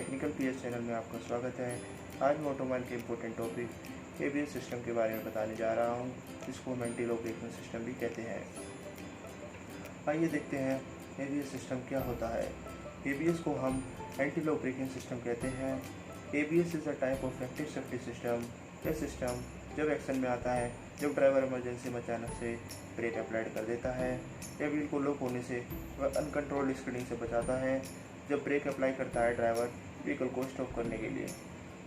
Technical PS channel में आपका स्वागत है। आज मैं ऑटोमोबाइल के इम्पोर्टेंट टॉपिक एबीएस सिस्टम के बारे में बताने जा रहा हूं, जिसको हम एंटी लॉक ब्रेकिंग सिस्टम भी कहते हैं। आइए देखते हैं एबीएस सिस्टम क्या होता है। एबीएस को हम एंटी लॉक ब्रेकिंग सिस्टम कहते हैं। ABS is a type of active safety system. यह सिस्टम जब एक्शन में आता है जब ड्राइवर इमरजेंसी में अचानक से ब्रेक अप्लाइड कर देता है या व्हील को लॉक होने से वह अनकंट्रोल्ड स्किडिंग से बचाता है। जब ब्रेक अप्लाई करता है ड्राइवर व्हीकल को स्टॉप करने के लिए।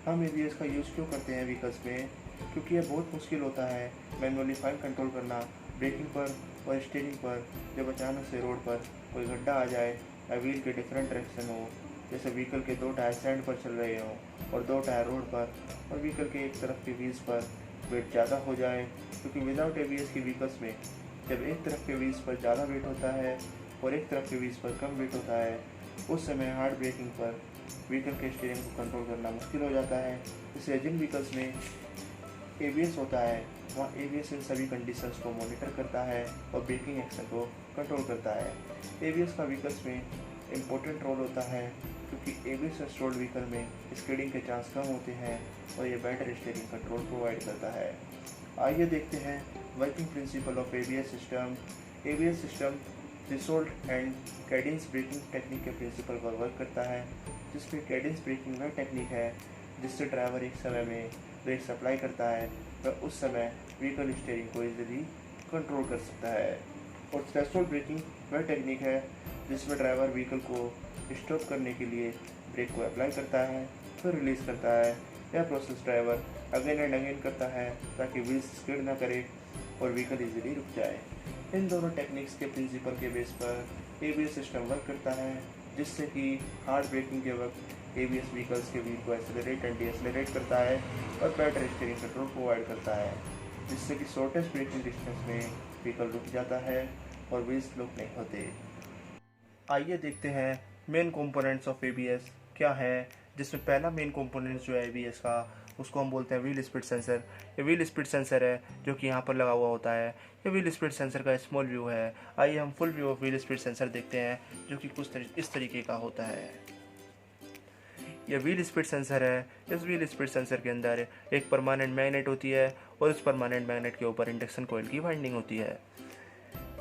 हम एबीएस का यूज़ क्यों करते हैं व्हीकल्स में? क्योंकि यह बहुत मुश्किल होता है मैनुअली फाइन कंट्रोल करना ब्रेकिंग पर और स्टीयरिंग पर। जब अचानक से रोड पर कोई गड्ढा आ जाए या व्हील के डिफरेंट डायरेक्शन हो, जैसे व्हीकल के 2 टायर सैंड पर चल रहे हों और 2 टायर रोड पर, और व्हीकल के एक तरफ के व्हील्स पर वेट ज़्यादा हो जाए, क्योंकि विदाउट एबीएस की व्हीकल्स में जब एक तरफ के व्हील्स पर ज़्यादा वेट होता है और एक तरफ के व्हील्स पर कम वेट होता है, उस समय हार्ड ब्रेकिंग पर व्हीकल के स्टीयरिंग को कंट्रोल करना मुश्किल हो जाता है। इसलिए जिन व्हीकल्स में एबीएस होता है वहाँ एबीएस इन सभी कंडीशंस को मॉनिटर करता है और ब्रेकिंग एक्शन को कंट्रोल करता है। एबीएस का व्हीकल्स में इम्पोर्टेंट रोल होता है क्योंकि एबीएस इंस्टॉल्ड व्हीकल में स्किडिंग के चांस कम होते हैं और ये बेटर स्टीयरिंग कंट्रोल प्रोवाइड करता है। आइए देखते हैं working principle of ABS system. ABS system threshold and cadence braking technique के प्रिंसिपल पर वर्क करता है, जिसमें कैडेंस ब्रेकिंग वह टेक्निक है जिससे ड्राइवर एक समय में ब्रेक सप्लाई करता है वह उस समय व्हीकल स्टीयरिंग को इजीली कंट्रोल कर सकता है। और थ्रेशोल्ड ब्रेकिंग वह टेक्निक है जिसमें ड्राइवर व्हीकल को स्टॉप करने के लिए ब्रेक को अप्लाई करता है फिर रिलीज़ करता है। यह process driver again and again करता है ताकि व्हील्स स्किड ना करे और व्हीकल इजीली रुक जाए। इन दोनों टेक्निक्स के प्रिंसिपल के बेस पर एबीएस सिस्टम वर्क करता है, जिससे कि हार्ड ब्रेकिंग के वक्त एबीएस व्हीकल्स के व्हील को एक्सेलरेट एंड डीएक्सेलरेट करता है और बेटर स्टीयरिंग कंट्रोल प्रोवाइड करता है, जिससे कि शॉर्टेस्ट ब्रेकिंग डिस्टेंस में व्हीकल रुक जाता है और व्हील्स लॉक नहीं होते। आइए देखते हैं मेन कंपोनेंट्स ऑफ एबीएस क्या है, जिसमें पहला मेन कंपोनेंट जो है एबीएस का उसको हम बोलते हैं व्हील स्पीड सेंसर। ये व्हील स्पीड सेंसर है जो कि यहाँ पर लगा हुआ होता है। ये व्हील स्पीड सेंसर का स्मॉल व्यू है। आइए हम full view of wheel speed sensor देखते हैं, जो कि इस तरीके का होता है। यह व्हील स्पीड सेंसर है। इस व्हील स्पीड सेंसर के अंदर एक परमानेंट मैग्नेट होती है और इस परमानेंट मैग्नेट के ऊपर इंडक्शन कॉइल की वाइंडिंग होती है।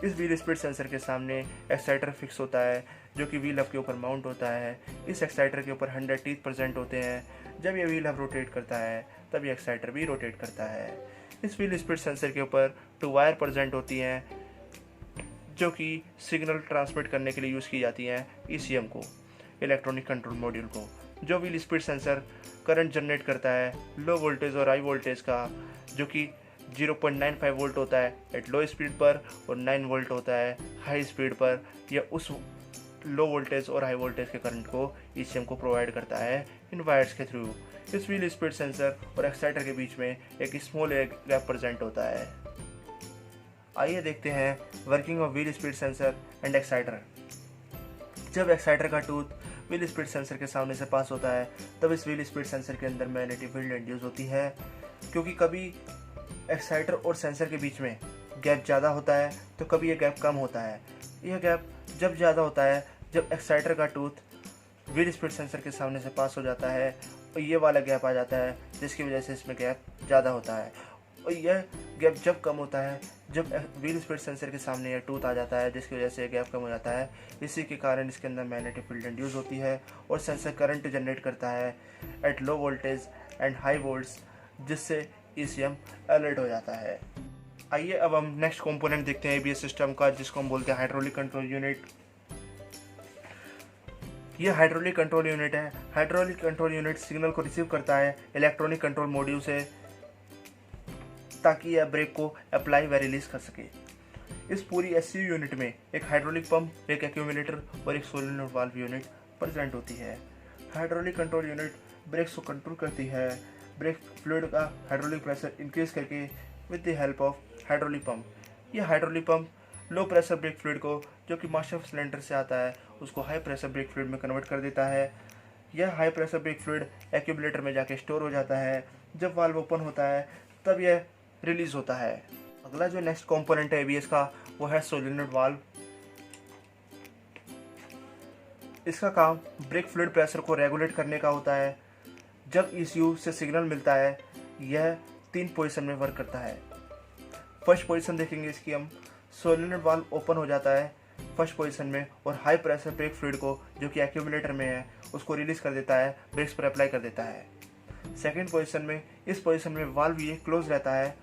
इस व्हील स्पीड सेंसर के सामने एक्साइटर फिक्स होता है जो कि व्हील हब के ऊपर माउंट होता है। इस एक्साइटर के ऊपर 100 टीथ प्रेजेंट होते हैं। जब यह व्हील हब रोटेट करता है तब यह एक्साइटर भी रोटेट करता है। इस व्हील स्पीड सेंसर के ऊपर 2 वायर प्रेजेंट होती हैं जो कि सिग्नल ट्रांसमिट करने के लिए यूज़ की जाती हैं ईसीएम को, इलेक्ट्रॉनिक कंट्रोल मॉड्यूल को। जो wheel speed sensor current generate करता है लो वोल्टेज और हाई वोल्टेज का, जो कि 0.95 वोल्ट होता है एट लो स्पीड पर और 9 वोल्ट होता है हाई स्पीड पर। यह उस लो वोल्टेज और हाई वोल्टेज के करंट को ईसीएम को प्रोवाइड करता है इन वायर्स के थ्रू। इस व्हील स्पीड सेंसर और एक्साइटर के बीच में एक स्मॉल गैप प्रेजेंट होता है। आइए देखते हैं working of wheel speed sensor and exciter. जब एक्साइटर का टूथ व्हील स्पीड सेंसर के सामने से पास होता है तब इस व्हील स्पीड सेंसर के अंदर मैग्नेटिक फील्ड इंड्यूस होती है, क्योंकि कभी एक्साइटर और सेंसर के बीच में गैप ज़्यादा होता है तो कभी यह गैप कम होता है। यह गैप जब ज़्यादा होता है जब एक्साइटर का टूथ व्हील स्पीड सेंसर के सामने से पास हो जाता है और ये वाला गैप आ जाता है, जिसकी वजह से इसमें गैप ज़्यादा होता है। और यह गैप जब कम होता है जब व्हील स्पीड सेंसर के सामने यह टूथ आ जाता है, जिसकी वजह से यह गैप कम हो जाता है। इसी के कारण इसके अंदर मैग्नेटिक फील्ड इंड्यूस होती है और सेंसर करंट जनरेट करता है at low voltage and high volts, जिससे ईसीएम अलर्ट हो जाता है। आइए अब हम नेक्स्ट कंपोनेंट देखते हैं एबीएस सिस्टम का, जिसको हम बोलते हैं हाइड्रोलिक कंट्रोल यूनिट। यह हाइड्रोलिक कंट्रोल यूनिट है। हाइड्रोलिक कंट्रोल यूनिट सिग्नल को रिसीव करता है इलेक्ट्रॉनिक कंट्रोल मॉड्यूल से, ताकि यह ब्रेक को अप्लाई व रिलीज कर सके। इस पूरी एससीयू यूनिट में एक हाइड्रोलिक पंप, एक एक्यूमुलेटर और एक सोलेनोइड वाल्व यूनिट प्रेजेंट होती है। हाइड्रोलिक कंट्रोल यूनिट ब्रेक्स को कंट्रोल करती है ब्रेक फ्लूइड का हाइड्रोलिक प्रेशर इंक्रीज करके with the help of hydraulic pump. यह hydraulic pump low pressure brake fluid को, जो कि मास्टर सिलेंडर से आता है, उसको हाई प्रेशर ब्रेक फ्लूइड में कन्वर्ट कर देता है। यह high pressure brake fluid accumulator में जाके स्टोर हो जाता है। जब वाल्व ओपन होता है तब यह रिलीज होता है। अगला जो नेक्स्ट कंपोनेंट है एबीएस का वो है सोलेनोइड वाल्व। इसका काम ब्रेक फ्लूइड प्रेशर को रेगुलेट करने का होता है। जब ECU से सिग्नल मिलता है यह 3 पोजीशन में वर्क करता है। फर्स्ट पोजीशन देखेंगे इसकी हम, सोलेनोइड वाल्व ओपन हो जाता है फर्स्ट पोजीशन में और हाई प्रेशर ब्रेक फ्लूइड को जो कि एक्यूमुलेटर में है उसको रिलीज कर देता है, ब्रेक्स पर अप्लाई कर देता है। सेकेंड पोजीशन में, इस पोजीशन में वाल्व ये क्लोज रहता है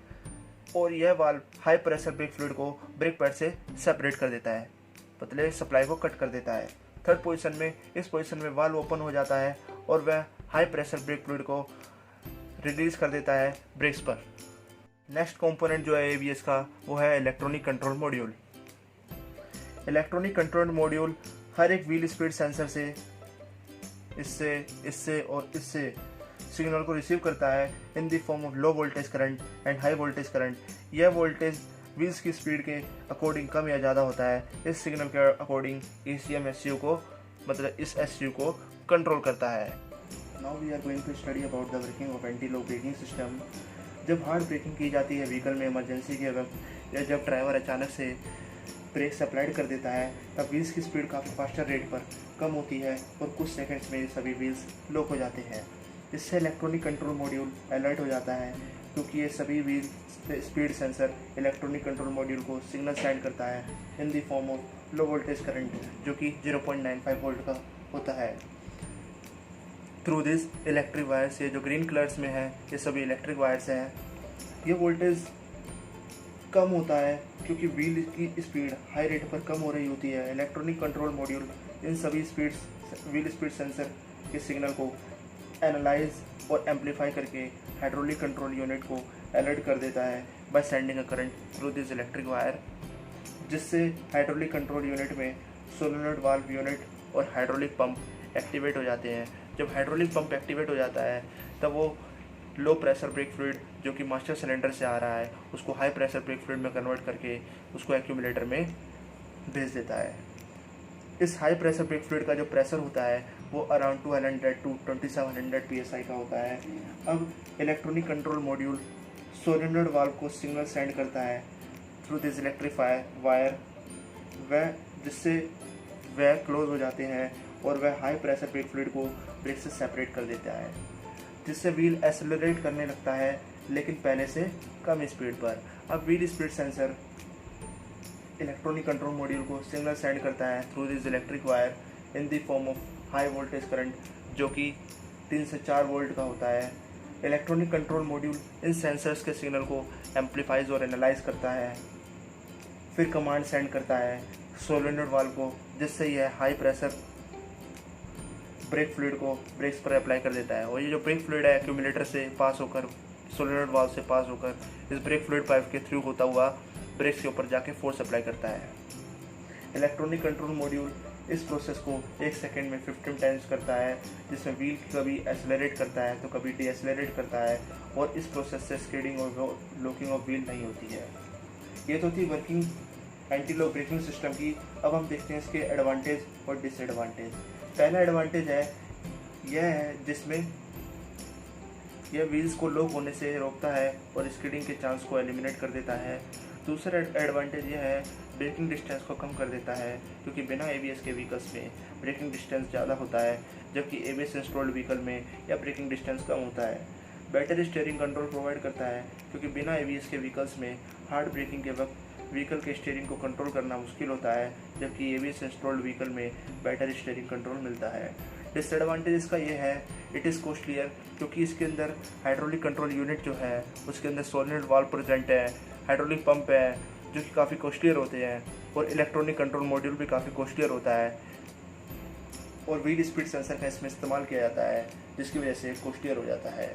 और यह valve high pressure brake fluid को ब्रेक पैड से सेपरेट कर देता है, पतले सप्लाई को कट कर देता है। थर्ड पोजीशन में, इस पोजीशन में वाल्व ओपन हो जाता है और वह हाई प्रेशर ब्रेक फ्लूइड को रिलीज कर देता है ब्रेक्स पर। नेक्स्ट कंपोनेंट जो है ABS का वो है electronic control module. Electronic control module हर एक व्हील स्पीड सेंसर से इससे सिग्नल को रिसीव करता है in the form of low voltage current and high voltage current. यह वोल्टेज व्हील्स की स्पीड के अकॉर्डिंग कम या ज़्यादा होता है। इस सिग्नल के अकॉर्डिंग ECM SCU को, मतलब इस SCU को कंट्रोल करता है। Now we are going to study about the working of anti lock braking system. जब हार्ड ब्रेकिंग की जाती है व्हीकल में इमरजेंसी के वक्त या जब ड्राइवर अचानक से ब्रेक्स अप्लाइड कर देता है तब व्हील्स की स्पीड काफ़ी फास्टर रेट पर कम होती है और कुछ सेकंड्स में ये सभी व्हील्स लॉक हो जाते हैं। इससे इलेक्ट्रॉनिक कंट्रोल मॉड्यूल अलर्ट हो जाता है क्योंकि ये सभी wheel speed sensor electronic control module को सिग्नल सेंड करता है in the form of low voltage current जो कि 0.95 वोल्ट का होता है। थ्रू दिस इलेक्ट्रिक वायर्स, ये जो ग्रीन कलर्स में है ये सभी इलेक्ट्रिक वायर्स हैं। ये वोल्टेज कम होता है क्योंकि व्हील की स्पीड हाई रेट पर कम हो रही होती है। इलेक्ट्रॉनिक कंट्रोल मॉड्यूल इन सभी व्हील स्पीड सेंसर के सिग्नल को एनालाइज और एम्पलीफाई करके हाइड्रोलिक कंट्रोल यूनिट को अलर्ट कर देता है by sending a current through this electric wire, जिससे हाइड्रोलिक कंट्रोल यूनिट में सोलेनोइड वाल्व यूनिट और हाइड्रोलिक पंप एक्टिवेट हो जाते हैं। जब हाइड्रोलिक पंप एक्टिवेट हो जाता है तब वो लो प्रेशर ब्रेक फ्लूइड जो कि मास्टर सिलेंडर से आ रहा है उसको हाई प्रेशर ब्रेक फ्लूइड में कन्वर्ट करके उसको एक्यूमुलेटर में भेज देता है। इस हाई प्रेशर ब्रेक फ्लूइड का जो प्रेशर होता है वो अराउंड 200 to 2700 PSI का होता है। अब electronic control module solenoid valve को सिग्नल सेंड करता है थ्रू दिस इलेक्ट्रिक वायर, जिससे वह क्लोज हो जाते हैं और वह हाई प्रेशर ब्रेक फ्लूइड को ब्रेक से सेपरेट कर देता है, जिससे व्हील एक्सेलरेट करने लगता है लेकिन पहले से कम स्पीड पर। अब wheel speed sensor electronic control module को सिग्नल सेंड करता है through this electric wire in the form of high voltage current जो कि 3 से 4 वोल्ट का होता है। Electronic control module in sensors के सिग्नल को एम्पलीफाइज और एनालाइज करता है, फिर कमांड सेंड करता है सोलेनोइड वाल्व को, जिससे यह हाई प्रेशर ब्रेक फ्लूइड को ब्रेक्स पर अप्लाई कर देता है। और ये जो ब्रेक फ्लूइड है एक्यूमुलेटर से पास होकर सोलेनोइड वाल्व से पास होकर इस ब्रेक फ्लूइड पाइप के थ्रू होता हुआ ब्रेक्स के ऊपर जाके फोर्स अप्लाई करता है। इलेक्ट्रॉनिक कंट्रोल मॉड्यूल इस प्रोसेस को 1 सेकेंड में 15 टाइम्स करता है, जिसमें व्हील कभी एक्सेलरेट करता है तो कभी डीएक्सेलरेट करता है और इस प्रोसेस से स्किडिंग और लॉकिंग ऑफ व्हील नहीं होती है। ये तो थी working anti lock braking system की। अब हम देखते हैं इसके एडवांटेज और डिसएडवांटेज। पहला एडवांटेज है यह है जिसमें यह व्हील्स को लॉक होने से रोकता है और स्किडिंग के चांस को एलिमिनेट कर देता है। दूसरा एडवांटेज यह है ब्रेकिंग डिस्टेंस को कम कर देता है, क्योंकि बिना ABS के व्हीकल्स में ब्रेकिंग डिस्टेंस ज़्यादा होता है जबकि ABS इंस्टॉल्ड व्हीकल में यह ब्रेकिंग डिस्टेंस कम होता है। बेटर स्टीयरिंग कंट्रोल प्रोवाइड करता है, क्योंकि बिना ABS के व्हीकल्स में हार्ड ब्रेकिंग के वक्त व्हीकल के स्टीयरिंग को कंट्रोल करना मुश्किल होता है, जबकि ABS इंस्टॉल्ड व्हीकल में बेटर स्टीयरिंग कंट्रोल मिलता है। डिसएडवांटेज इसका यह है इट इज़ कॉस्टलियर, क्योंकि इसके अंदर हाइड्रोलिक कंट्रोल यूनिट जो है उसके अंदर सोलेनोइड वाल्व प्रेजेंट है, हाइड्रोलिक पंप है जो कि काफ़ी कॉस्टलियर होते हैं, और इलेक्ट्रॉनिक कंट्रोल मॉड्यूल भी काफ़ी कॉस्टलियर होता है, और व्हील स्पीड सेंसर का इसमें इस्तेमाल किया जाता है जिसकी वजह से कॉस्टलियर हो जाता है।